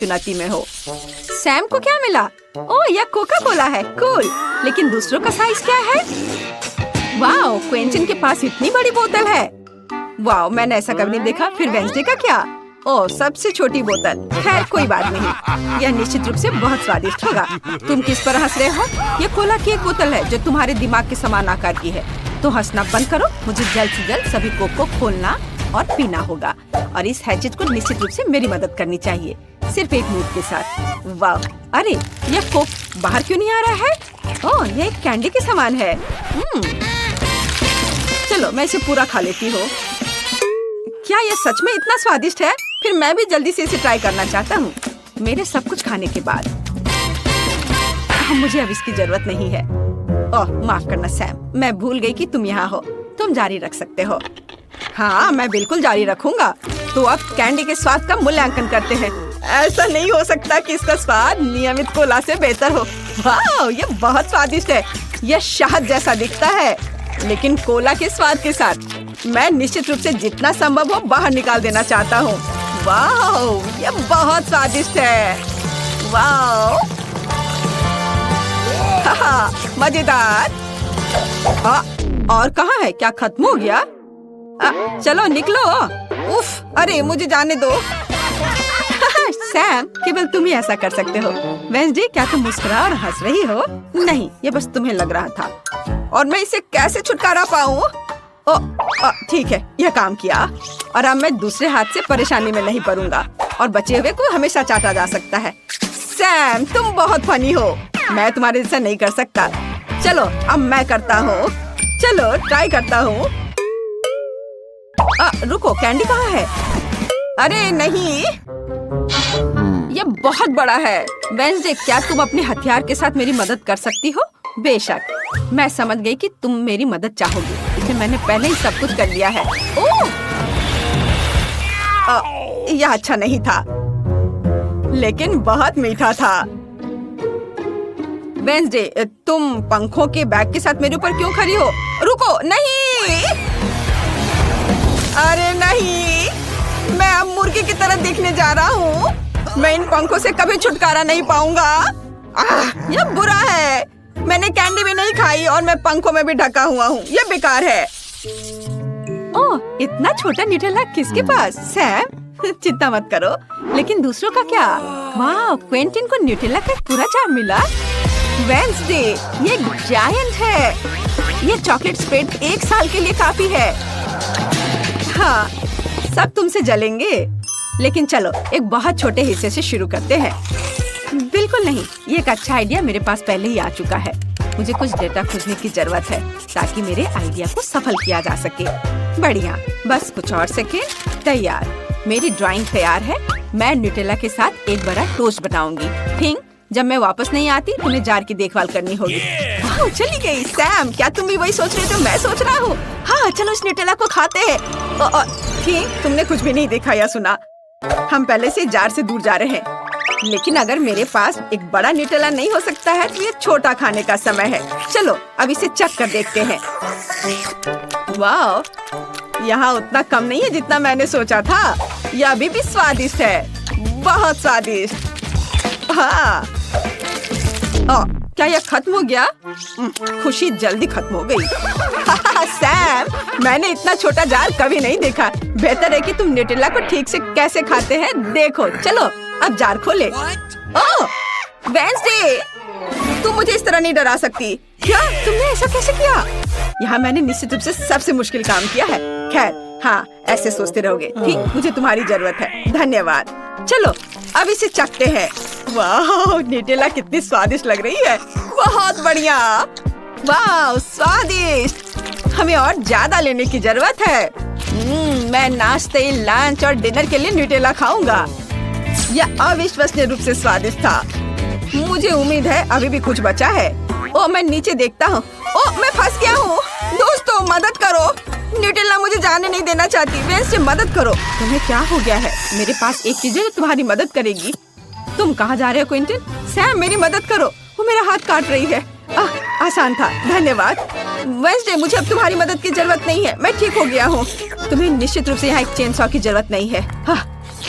चुनौती में हो। सैम को क्या मिला? ओह, यह कोका कोला है। कूल। लेकिन दूसरों का साइज क्या है? वाओ, क्विंटन के पास इतनी बड़ी बोतल है। वाओ, मैंने ऐसा कभी नहीं देखा। फिर वेंसडे का क्या? ओह, सबसे छोटी बोतल। खैर कोई बात नहीं, यह निश्चित रूप से बहुत स्वादिष्ट होगा। तुम किस पर हंस रहे हो? यह कोला की एक बोतल है जो तुम्हारे दिमाग के समान आकार की है। तो हंसना बंद करो। मुझे जल्द से जल्द सभी कोक को खोलना और पीना होगा, और इस हैचेट को निश्चित रूप से मेरी मदद करनी चाहिए, सिर्फ एक मूव के साथ। वाह, अरे यह कोक बाहर क्यों नहीं आ रहा है? ओह, यह एक कैंडी के समान है। चलो मैं इसे पूरा खा लेती हूँ। क्या यह सच में इतना स्वादिष्ट है? फिर मैं भी जल्दी से इसे ट्राई करना चाहता हूँ। मेरे सब कुछ खाने के बाद मुझे अब इसकी जरूरत नहीं है। ओह, माफ करना सैम, मैं भूल गई कि तुम यहाँ हो। तुम जारी रख सकते हो। हाँ, मैं बिल्कुल जारी रखूंगा। तो अब कैंडी के स्वाद का मूल्यांकन करते हैं। ऐसा नहीं हो सकता कि इसका स्वाद नियमित कोला से बेहतर हो। वाह, ये बहुत स्वादिष्ट है। यह शहद जैसा दिखता है, लेकिन कोला के स्वाद के साथ। मैं निश्चित रूप से जितना संभव हो बाहर निकाल देना चाहता हूँ। वाह, ये बहुत स्वादिष्ट है। वाह, मजेदार। और कहाँ है? क्या खत्म हो गया? चलो निकलो। उफ, अरे मुझे जाने दो। सैम, केवल तुम ही ऐसा कर सकते हो। वेंसडे, क्या तुम मुस्कुरा और हंस रही हो? नहीं, ये बस तुम्हें लग रहा था। और मैं इसे कैसे छुटकारा पाऊँ? ठीक है, यह काम किया। और अब मैं दूसरे हाथ से परेशानी में नहीं पड़ूंगा, और बचे हुए को हमेशा चाटा जा सकता है। सैम, तुम बहुत फनी हो। मैं तुम्हारे जैसा नहीं कर सकता। चलो अब मैं करता हूँ। चलो ट्राई करता हूँ। रुको, कैंडी कहाँ है? अरे नहीं, यह बहुत बड़ा है। वेंसडे, क्या तुम अपने हथियार के साथ मेरी मदद कर सकती हो? बेशक, मैं समझ गई कि तुम मेरी मदद चाहोगी, इसलिए मैंने पहले ही सब कुछ कर लिया है। ओह, यह अच्छा नहीं था, लेकिन बहुत मीठा था। वेंसडे, तुम पंखों के बैग के साथ मेरे ऊपर क्यों खड़ी हो? रुको, नहीं। अरे नहीं, मैं अब मुर्गी की तरह दिखने जा रहा हूँ। मैं इन पंखों से कभी छुटकारा नहीं पाऊंगा। यह बुरा है। मैंने कैंडी भी नहीं खाई और मैं पंखों में भी ढका हुआ हूँ। यह बेकार है। ओह, इतना छोटा न्यूटेला किसके पास? सैम, चिंता मत करो। लेकिन दूसरों का क्या? वाह, क्विंटन को न्यूटेला का पूरा जार मिला। वेंसडे, ये जायंट है। ये चॉकलेट स्प्रेड 1 साल के लिए काफी है। हाँ, सब तुमसे जलेंगे। लेकिन चलो एक बहुत छोटे हिस्से से शुरू करते हैं। बिल्कुल नहीं, ये एक अच्छा आइडिया मेरे पास पहले ही आ चुका है। मुझे कुछ डेटा खोजने की जरूरत है ताकि मेरे आइडिया को सफल किया जा सके। बढ़िया, बस कुछ और सेकेंड। तैयार, मेरी ड्राइंग तैयार है। मैं न्यूटेला के साथ एक बड़ा टोस्ट बनाऊंगी। थिंक, जब मैं वापस नहीं आती तुम्हें जार की देखभाल करनी होगी। वाह, चली गई। सैम, क्या तुम भी वही सोच रहे जो मैं सोच रहा हूँ? हाँ, चलो इस न्यूटेला को खाते हैं। ठीक, तुमने कुछ भी नहीं देखा या सुना। हम पहले से जार से दूर जा रहे हैं। लेकिन अगर मेरे पास एक बड़ा न्यूटेला नहीं हो सकता है तो ये छोटा खाने का समय है। चलो अब इसे चख कर देखते हैं। वाह, यहाँ उतना कम नहीं है जितना मैंने सोचा था। यह अभी भी स्वादिष्ट है, बहुत स्वादिष्ट। हाँ, क्या यह खत्म हो गया? खुशी जल्दी खत्म हो गई। सैम, मैंने इतना छोटा जार कभी नहीं देखा। बेहतर है कि तुम न्यूटेला को ठीक से कैसे खाते हैं देखो। चलो अब जार खोले। ओह, वेंसडे, तुम मुझे इस तरह नहीं डरा सकती। क्या तुमने ऐसा कैसे किया? यहाँ मैंने निश्चित रूप से सबसे मुश्किल काम किया है। खैर, हाँ, ऐसे सोचते रहोगे। ठीक, मुझे तुम्हारी जरूरत है। धन्यवाद। चलो अब इसे चखते हैं। वाह, न्यूटेला कितनी स्वादिष्ट लग रही है। बहुत बढ़िया। वाह, स्वादिष्ट। हमें और ज्यादा लेने की जरूरत है। मैं नाश्ते, लंच और डिनर के लिए न्यूटेला खाऊंगा। यह अविश्वसनीय रूप से स्वादिष्ट था। मुझे उम्मीद है अभी भी कुछ बचा है। ओ, मैं नीचे देखता हूँ। ओ, मैं फंस गया हूँ। दोस्तों मदद करो, न्यूटेला मुझे जाने नहीं देना चाहती। वेंसडे, मदद करो। तुम्हें क्या हो गया है? मेरे पास एक चीज है जो तुम्हारी मदद करेगी। तुम कहाँ जा रहे हो क्विंटन? सैम, मेरी मदद करो, वो मेरा हाथ काट रही है। आसान था, धन्यवाद। वेंसडे, मुझे अब तुम्हारी मदद की जरूरत नहीं है। मैं ठीक हो गया हूँ। तुम्हें निश्चित रूप से यहाँ एक चेन सॉ की जरूरत नहीं है। हाँ,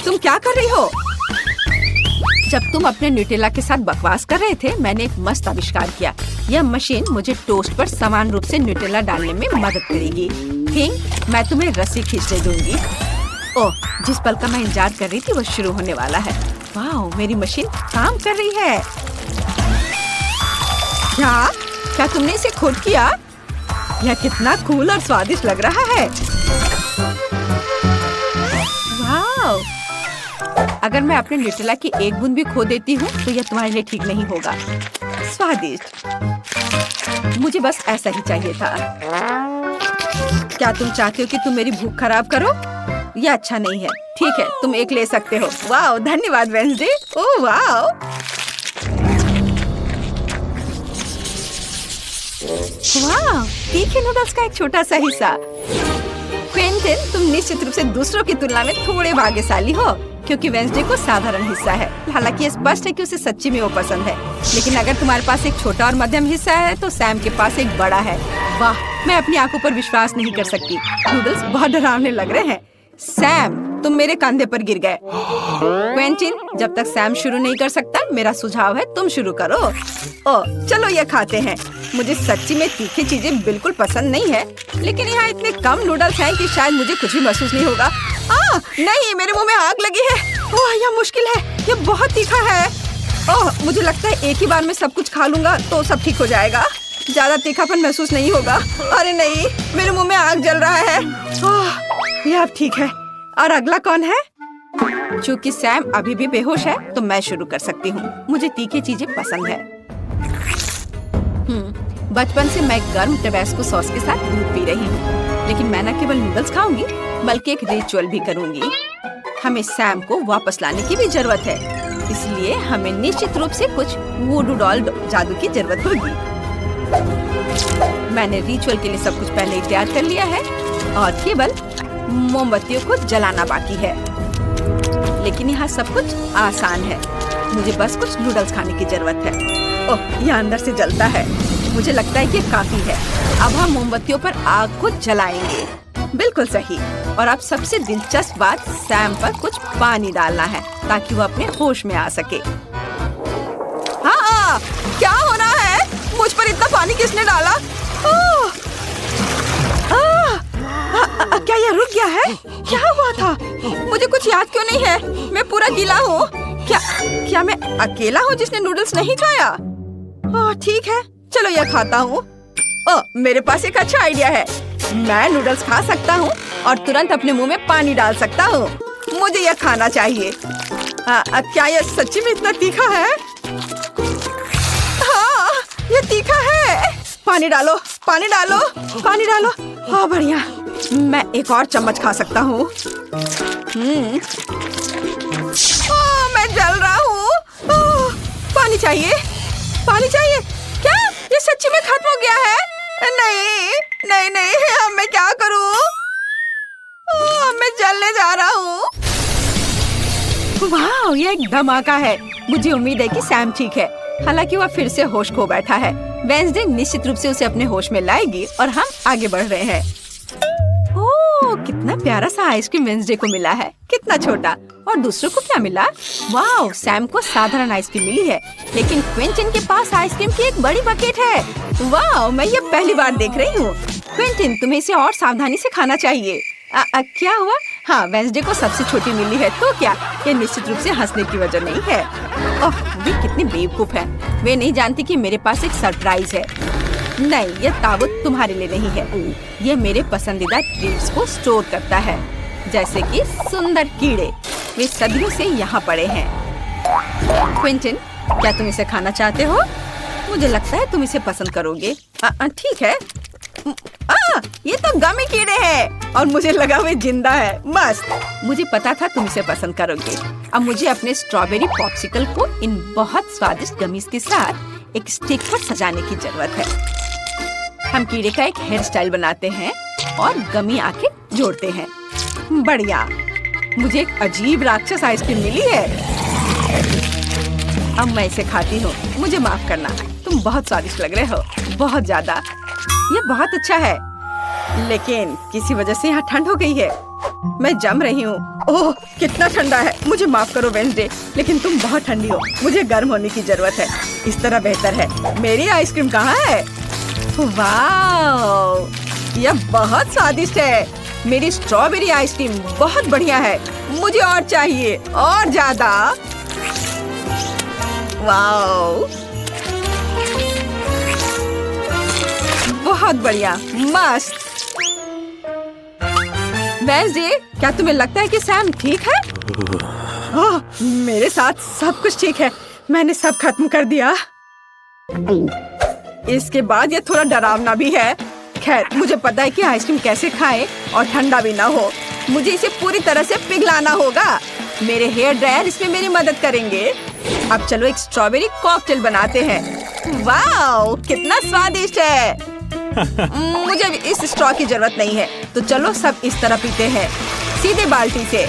तुम क्या कर रही हो? जब तुम अपने न्यूटेला के साथ बकवास कर रहे थे, मैंने एक मस्त आविष्कार किया। यह मशीन मुझे टोस्ट पर समान रूप से न्यूटेला डालने में मदद करेगी। किंग, मैं तुम्हें रस्सी खींचने दूंगी। ओह, जिस पल का मैं इंतजार कर रही थी वो शुरू होने वाला है। वाह, मेरी मशीन काम कर रही है। क्या तुमने इसे खुद किया? यह कितना कूल और स्वादिष्ट लग रहा है। वाह! अगर मैं अपने न्यूटेला की एक बूंद भी खो देती हूँ तो यह तुम्हारे लिए ठीक नहीं होगा। स्वादिष्ट, मुझे बस ऐसा ही चाहिए था। क्या तुम चाहते हो कि तुम मेरी भूख खराब करो? यह अच्छा नहीं है। ठीक है, तुम एक ले सकते हो। वाह, धन्यवाद वेंसडे। ओह वाह, वाह, तीखे नूडल्स का एक छोटा सा हिस्सा। क्विंटन, तुम निश्चित रूप से दूसरों की तुलना में थोड़े भाग्यशाली हो, क्योंकि वेंसडे को साधारण हिस्सा है। हालांकि ये स्पष्ट है कि उसे सच्ची में वो पसंद है। लेकिन अगर तुम्हारे पास एक छोटा और मध्यम हिस्सा है तो सैम के पास एक बड़ा है। वाह, मैं अपनी आंखों पर विश्वास नहीं कर सकती। नूडल्स बहुत डरावने लग रहे हैं। सैम, तुम मेरे कंधे पर गिर गए। क्विंटन, जब तक सैम शुरू नहीं कर सकता, मेरा सुझाव है तुम शुरू करो। ओह, चलो ये खाते हैं। मुझे सच्ची में तीखी चीजें बिल्कुल पसंद नहीं है, लेकिन यहाँ इतने कम नूडल्स हैं कि शायद मुझे कुछ भी महसूस नहीं होगा। नहीं, मेरे मुंह में आग लगी है। ओह, यह मुश्किल है। यह बहुत तीखा है। ओह, मुझे लगता है एक ही बार में सब कुछ खा लूंगा तो सब ठीक हो जाएगा। ज्यादा तीखापन महसूस नहीं होगा। अरे नहीं, मेरे मुंह में आग जल रहा है। यह अब ठीक है। और अगला कौन है? चूँकि सैम अभी भी बेहोश है तो मैं शुरू कर सकती हूँ। मुझे तीखी चीजें पसंद है। बचपन से मैं गर्म टबैस्को सॉस के साथ दूध पी रही हूँ, लेकिन मैं न केवल नूडल्स खाऊंगी बल्कि एक रिचुअल भी करूंगी। हमें सैम को वापस लाने की भी जरूरत है, इसलिए हमें निश्चित रूप से कुछ वुडू डॉल जादू की जरूरत होगी। मैंने रिचुअल के लिए सब कुछ पहले ही तैयार कर लिया है और केवल मोमबत्तियों को जलाना बाकी है। लेकिन यहाँ सब कुछ आसान है। मुझे बस कुछ नूडल्स खाने की जरूरत है। ओह, यह अंदर से जलता है। मुझे लगता है कि काफी है। अब हम मोमबत्तियों पर आग को जलाएंगे। बिल्कुल सही। और अब सबसे दिलचस्प बात, सैम पर कुछ पानी डालना है ताकि वो अपने होश में आ सके। हाँ, क्या हो रहा है? मुझ पर इतना पानी किसने डाला? क्या यह रुक गया है? क्या हुआ था? मुझे कुछ याद क्यों नहीं है? मैं पूरा गीला हूँ। क्या मैं अकेला हूँ जिसने नूडल्स नहीं खाया? ठीक है, चलो यह खाता हूँ। मेरे पास एक अच्छा आइडिया है। मैं नूडल्स खा सकता हूँ और तुरंत अपने मुंह में पानी डाल सकता हूँ। मुझे यह खाना चाहिए। क्या यह सच्ची में इतना तीखा है? हाँ, यह तीखा है। पानी डालो, पानी डालो, पानी डालो। हाँ, बढ़िया। मैं एक और चम्मच खा सकता हूँ। मैं जल रहा हूँ। पानी चाहिए, पानी चाहिए। क्या ये सच्ची में खत्म हो गया है? नहीं, नहीं, नहीं, अब मैं क्या करूँ? मैं जलने जा रहा हूँ। वाह, ये एक धमाका है। मुझे उम्मीद है कि सैम ठीक है, हालांकि वह फिर से होश खो बैठा है। वेंसडे निश्चित रूप से उसे अपने होश में लाएगी और हम आगे बढ़ रहे हैं। ओह, कितना प्यारा सा आइसक्रीम वेंसडे को मिला है। कितना छोटा। और दूसरों को क्या मिला? वाह, सैम को साधारण आइसक्रीम मिली है, लेकिन क्विंटन के पास आइसक्रीम की एक बड़ी बकेट है। वाह, मैं ये पहली बार देख रही हूँ। क्विंटन, तुम्हें इसे और सावधानी से खाना चाहिए। क्या हुआ? हाँ, वेंसडे को सबसे छोटी मिली है तो क्या? ये निश्चित रूप से हंसने की वजह नहीं है। ओह, वे कितने बेवकूफ हैं। वे नहीं जानती कि मेरे पास एक सरप्राइज है। नहीं, यह ताबूत तुम्हारे लिए नहीं है। यह मेरे पसंदीदा ट्रीट्स को स्टोर करता है, जैसे कि सुंदर कीड़े। वे सदियों से यहाँ पड़े हैं। क्विंटन, क्या तुम इसे खाना चाहते हो? मुझे लगता है तुम इसे पसंद करोगे। ठीक है। ये तो गमी कीड़े हैं और मुझे लगा वे जिंदा है। मस्त। मुझे पता था तुम इसे पसंद करोगे। अब मुझे अपने स्ट्रॉबेरी पॉप्सिकल को इन बहुत स्वादिष्ट गमीज के साथ एक स्टिक पर सजाने की जरूरत है। हम कीड़े का एक हेयर स्टाइल बनाते हैं और गमी आंखें जोड़ते हैं। बढ़िया। मुझे एक अजीब राक्षस आइसक्रीम मिली है। अब मैं इसे खाती हूँ। मुझे माफ करना, तुम बहुत स्वादिष्ट लग रहे हो, बहुत ज्यादा। ये बहुत अच्छा है, लेकिन किसी वजह से यहाँ ठंड हो गई है। मैं जम रही हूँ। ओह कितना ठंडा है। मुझे माफ करो वेंसडे, लेकिन तुम बहुत ठंडी हो। मुझे गर्म होने की जरूरत है। इस तरह बेहतर है। मेरी आइसक्रीम कहाँ है? वाह यह बहुत स्वादिष्ट है। मेरी स्ट्रॉबेरी आइसक्रीम बहुत बढ़िया है। मुझे और चाहिए, और ज्यादा। वाह बहुत बढ़िया, मस्त। वेंसडे, क्या तुम्हें लगता है कि सैम ठीक है? ओह, मेरे साथ सब कुछ ठीक है। मैंने सब खत्म कर दिया। इसके बाद ये थोड़ा डरावना भी है। खैर, मुझे पता है कि आइसक्रीम कैसे खाएं और ठंडा भी ना हो। मुझे इसे पूरी तरह से पिघलाना होगा। मेरे हेयर ड्रायर इसमें मेरी मदद करेंगे। अब चलो एक स्ट्रॉबेरी कॉकटेल बनाते हैं। वाह कितना स्वादिष्ट है। मुझे इस स्ट्रॉ की जरूरत नहीं है, तो चलो सब इस तरह पीते हैं, सीधे बाल्टी से।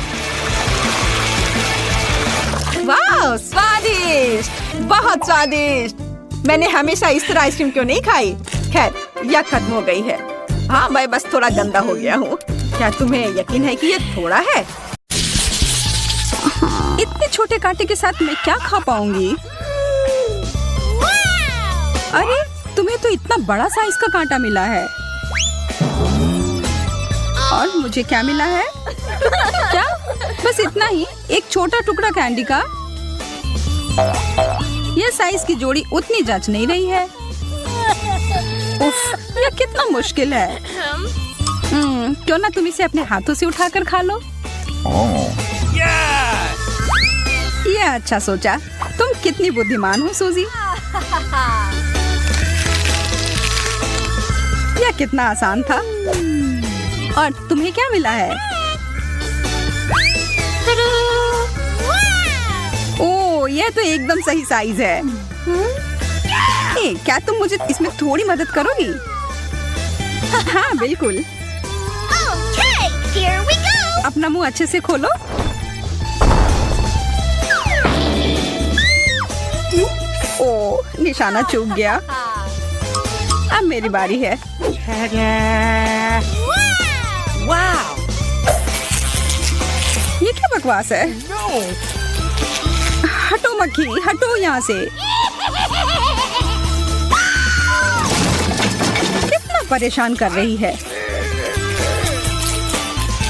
वाह स्वादिष्ट, बहुत स्वादिष्ट। मैंने हमेशा इस तरह आइसक्रीम क्यों नहीं खाई। खैर यह खत्म हो गई है। हाँ मैं बस थोड़ा गंदा हो गया हूँ। क्या तुम्हें यकीन है कि ये थोड़ा है? इतने छोटे कांटे के साथ मैं क्या खा पाऊंगी? अरे तुम्हें तो इतना बड़ा साइज का कांटा मिला है। और मुझे क्या मिला है? क्या बस इतना ही, एक छोटा टुकड़ा कैंडी का? यह साइज की जोड़ी उतनी जच नहीं रही है। उफ, यह कितना मुश्किल है। क्यों ना तुम इसे अपने हाथों से उठाकर खा लो। यह अच्छा सोचा। तुम कितनी बुद्धिमान हो सूजी। यह कितना आसान था। और तुम्हें क्या मिला है? ओह, यह तो एकदम सही साइज है। क्या तुम मुझे इसमें थोड़ी मदद करोगी? हाँ बिल्कुल। Here we go. अपना मुंह अच्छे से खोलो। ओह, निशाना चूक गया। अब मेरी बारी है। Wow. ये क्या बकवास है? हटो मक्खी, हटो यहाँ से। कितना परेशान कर रही है।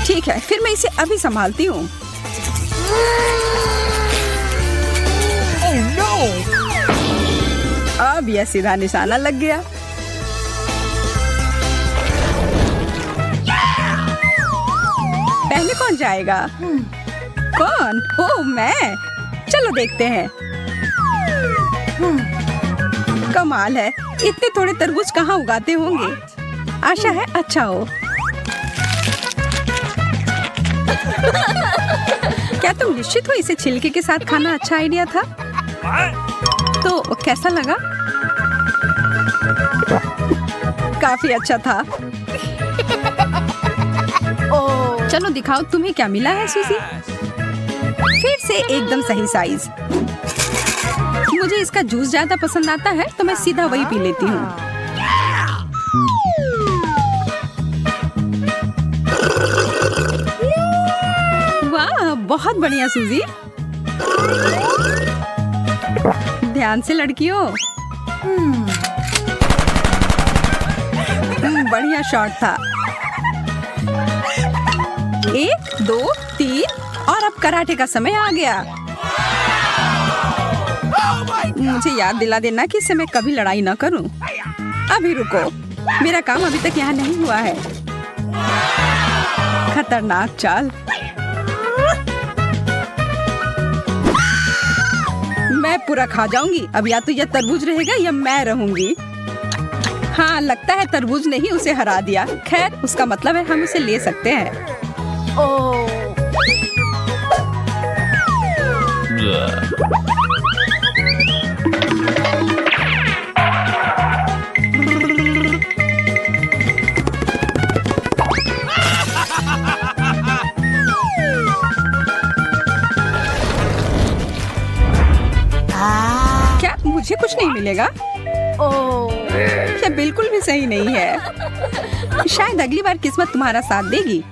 ठीक है, फिर मैं इसे अभी संभालती हूँ। Oh no. अब यह सीधा निशाना लग गया। पहले कौन जाएगा? कौन? ओह मैं। चलो देखते हैं। कमाल है, इतने थोड़े तरबूज कहाँ उगाते होंगे। आशा है अच्छा हो। क्या तुम निश्चित हो इसे छिलके के साथ खाना अच्छा आइडिया था? तो कैसा लगा? काफी अच्छा था। चलो दिखाओ तुम्हें क्या मिला है सूजी। फिर से एकदम सही साइज। मुझे इसका जूस ज्यादा पसंद आता है, तो मैं सीधा वही पी लेती हूँ। वाह बहुत बढ़िया सूजी। ध्यान से लड़कियों। बढ़िया शॉट था। 1 2 3 और अब कराटे का समय आ गया। मुझे याद दिला देना कि इससे मैं कभी लड़ाई ना करूं। अभी रुको, मेरा काम अभी तक यहाँ नहीं हुआ है। खतरनाक चाल। मैं पूरा खा जाऊंगी। अब या तो यह तरबूज रहेगा या मैं रहूंगी। हाँ लगता है तरबूज ने ही उसे हरा दिया। खैर उसका मतलब है हम उसे ले सकते हैं। क्या मुझे कुछ नहीं मिलेगा? यह बिल्कुल भी सही नहीं है। शायद अगली बार किस्मत तुम्हारा साथ देगी।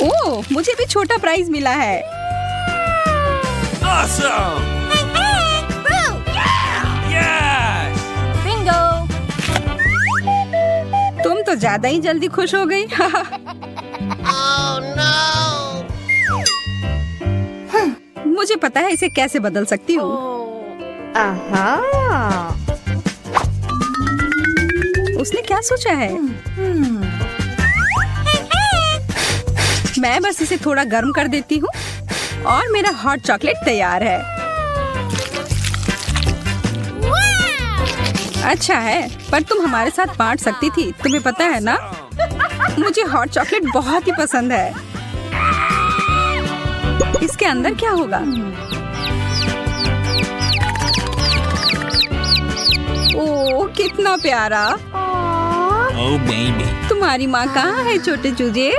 ओह, मुझे भी छोटा प्राइज मिला है। Awesome! Yes! Bingo! तुम तो ज्यादा ही जल्दी खुश हो गई। मुझे पता है इसे कैसे बदल सकती हूँ। उसने क्या सोचा है? मैं बस इसे थोड़ा गर्म कर देती हूँ और मेरा हॉट चॉकलेट तैयार है। अच्छा है, पर तुम हमारे साथ बांट सकती थी, तुम्हें पता है ना? मुझे हॉट चॉकलेट बहुत ही पसंद है। इसके अंदर क्या होगा? ओह, कितना प्यारा। Oh, baby. तुम्हारी माँ कहाँ है छोटे चूजे?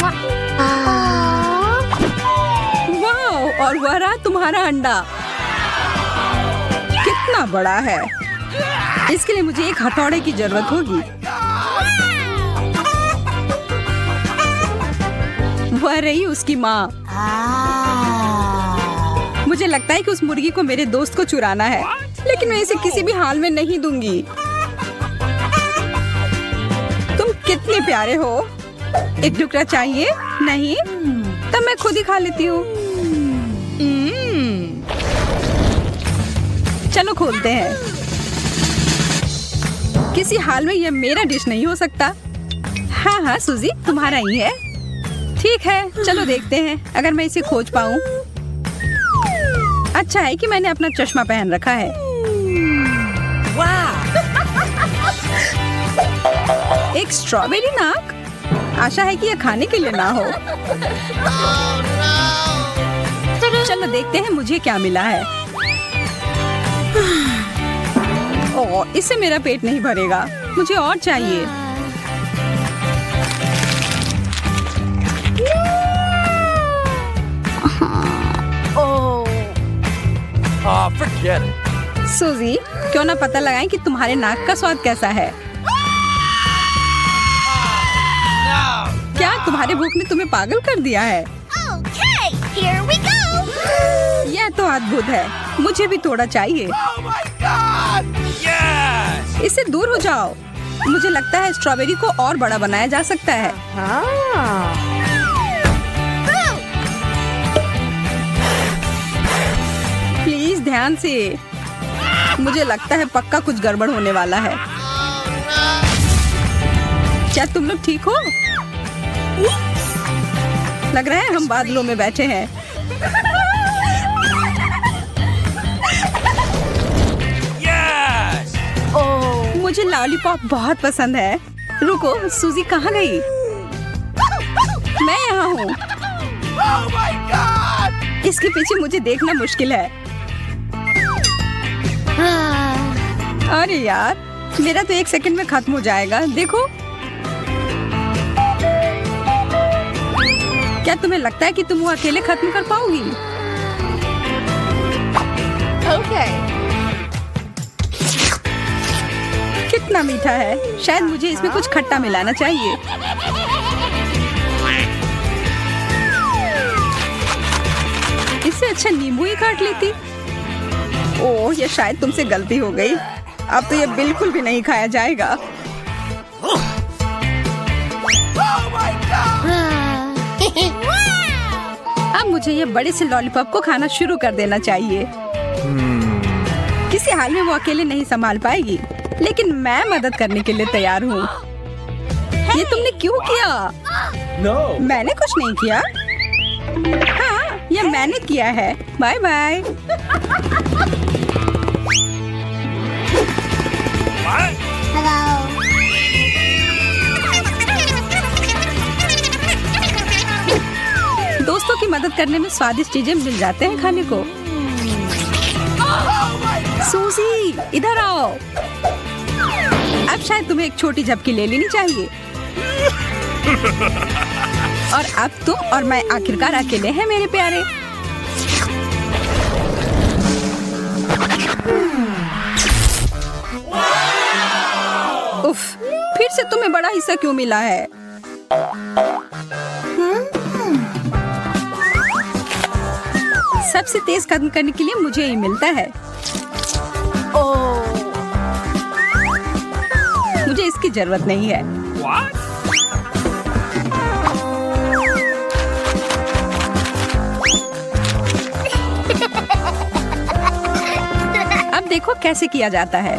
वाह, और वह रहा तुम्हारा अंडा। कितना बड़ा है। इसके लिए मुझे एक हथौड़े की जरूरत होगी। वह रही उसकी माँ। मुझे लगता है कि उस मुर्गी को मेरे दोस्त को चुराना है, लेकिन मैं इसे किसी भी हाल में नहीं दूंगी। तुम कितने प्यारे हो। एक टुकड़ा चाहिए? नहीं? तब मैं खुद ही खा लेती हूँ। चलो खोलते हैं। किसी हाल में यह मेरा डिश नहीं हो सकता। हाँ हाँ सूजी, तुम्हारा ही है। ठीक है, चलो देखते हैं अगर मैं इसे खोज पाऊँ। अच्छा है कि मैंने अपना चश्मा पहन रखा है। Wow! एक स्ट्रॉबेरी नाक। आशा है कि यह खाने के लिए ना हो। चलो देखते हैं मुझे क्या मिला है। ओह, इससे मेरा पेट नहीं भरेगा। मुझे और चाहिए। Oh, forget it. सूजी, क्यों ना पता लगाएं कि तुम्हारे नाक का स्वाद कैसा है। No! क्या तुम्हारे भूख ने तुम्हें पागल कर दिया है? Okay, here we go! यह तो अद्भुत है। मुझे भी थोड़ा चाहिए। Oh my God! Yes! इससे दूर हो जाओ। मुझे लगता है स्ट्रॉबेरी को और बड़ा बनाया जा सकता है। प्लीज ध्यान से। मुझे लगता है पक्का कुछ गड़बड़ होने वाला है। क्या तुम लोग ठीक हो? लग रहा है हम बादलों में बैठे हैं। Yes! मुझे लॉलीपॉप बहुत पसंद है। रुको, सूजी कहाँ गई? मैं यहाँ हूँ। Oh my God! इसके पीछे मुझे देखना मुश्किल है। अरे यार, मेरा तो 1 सेकंड में खत्म हो जाएगा। देखो, क्या तुम्हें लगता है कि तुम वो अकेले खत्म कर पाओगी? Okay. कितना मीठा है। शायद मुझे इसमें कुछ खट्टा मिलाना चाहिए। इससे अच्छा नींबू ही काट लेती। ओह, ये शायद तुमसे गलती हो गई। अब तो ये बिल्कुल भी नहीं खाया जाएगा। अब मुझे ये बड़े से लॉलीपॉप को खाना शुरू कर देना चाहिए। किसी हाल में वो अकेले नहीं संभाल पाएगी, लेकिन मैं मदद करने के लिए तैयार हूँ। ये तुमने क्यों किया? No! मैंने कुछ नहीं किया। हाँ, ये मैंने किया है। Bye bye. What? दोस्तों की मदद करने में स्वादिष्ट चीजें मिल जाते हैं खाने को। सूजी, इधर आओ। अब शायद तुम्हें एक छोटी झपकी ले लेनी चाहिए। और अब तुम और मैं आखिरकार अकेले हैं मेरे प्यारे। उफ, फिर से तुम्हें बड़ा हिस्सा क्यों मिला है? सबसे तेज कदम करने के लिए मुझे ही मिलता है। मुझे इसकी जरूरत नहीं है। What? अब देखो कैसे किया जाता है।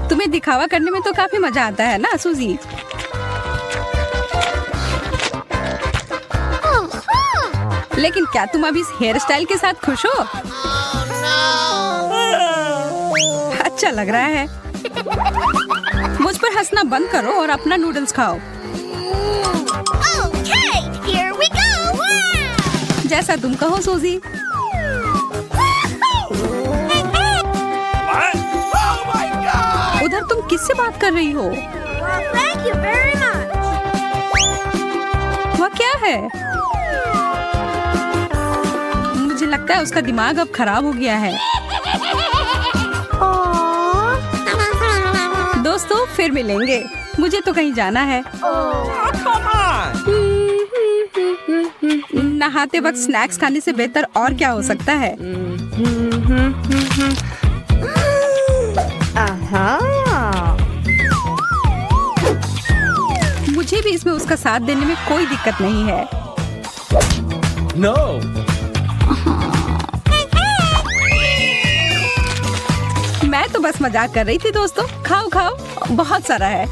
तुम्हें दिखावा करने में तो काफी मजा आता है ना सूजी? लेकिन क्या तुम अभी इस हेयर स्टाइल के साथ खुश हो? अच्छा लग रहा है। मुझ पर हंसना बंद करो और अपना नूडल्स खाओ। Okay, here we go. Wow! जैसा तुम कहो सूजी। What? Oh my God! उधर तुम किससे बात कर रही हो? Thank you very much. वह क्या है? मुझे लगता है उसका दिमाग अब खराब हो गया है। दोस्तों फिर मिलेंगे। मुझे तो कहीं जाना है। Oh, come on! नहाते वक्त स्नैक्स खाने से बेहतर और क्या हो सकता है? मुझे भी इसमें उसका साथ देने में कोई दिक्कत नहीं है। No! मैं तो बस मजाक कर रही थी दोस्तों। खाओ खाओ, बहुत सारा है।